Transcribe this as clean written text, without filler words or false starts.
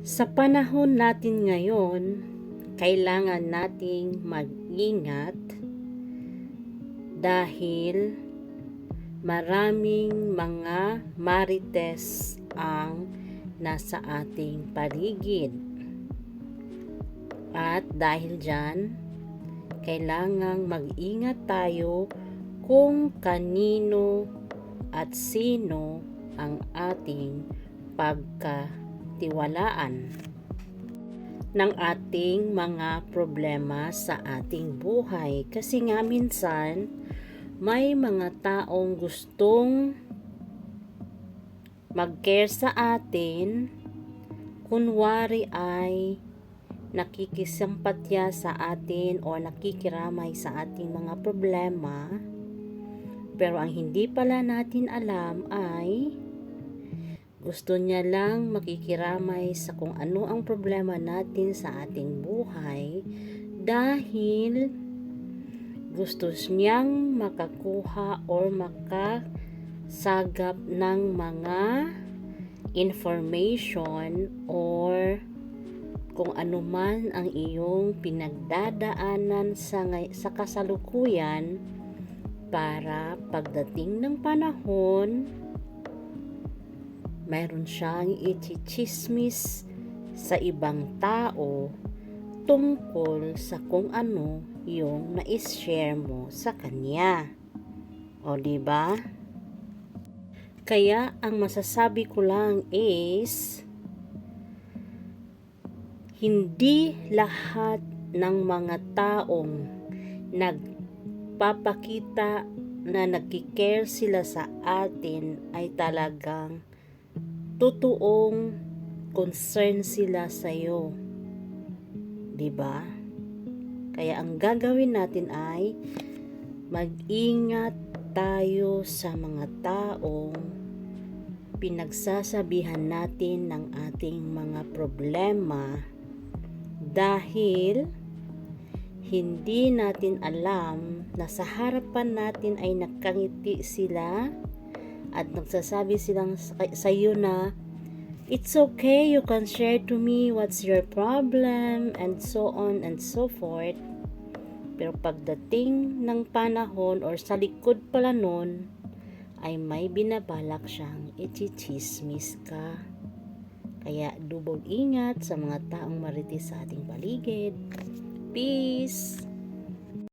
Sa panahon natin ngayon, kailangan nating mag-ingat dahil maraming mga marites ang nasa ating paligid. At dahil dyan, kailangang mag-ingat tayo kung kanino at sino ang ating pagkatiwalaan ng ating mga problema sa ating buhay. Kasi nga minsan, may mga taong gustong mag-care sa atin, kunwari ay nakikisampatya sa atin o nakikiramay sa ating mga problema, pero ang hindi pala natin alam ay gusto niya lang makikiramay sa kung ano ang problema natin sa ating buhay dahil gusto niyang makakuha or makasagap ng mga information or kung ano man ang iyong pinagdadaanan sa kasalukuyan para pagdating ng panahon mayroon siyang ichichismis sa ibang tao tungkol sa kung ano yung nais-share mo sa kanya. O diba? Kaya ang masasabi ko lang is hindi lahat ng mga taong nagpapakita na nagki-care sila sa atin ay talagang totoong concern sila sa iyo. 'Di ba? Kaya ang gagawin natin ay mag-ingat tayo sa mga taong pinagsasabihan natin ng ating mga problema dahil hindi natin alam na sa harapan natin ay nakangiti sila at nagsasabi silang sa iyo na it's okay, you can share to me what's your problem and so on and so forth. Pero pagdating ng panahon or sa likod pala nun ay may binabalak siyang ichichismis ka. Kaya double ingat sa mga taong marites sa ating paligid. Peace!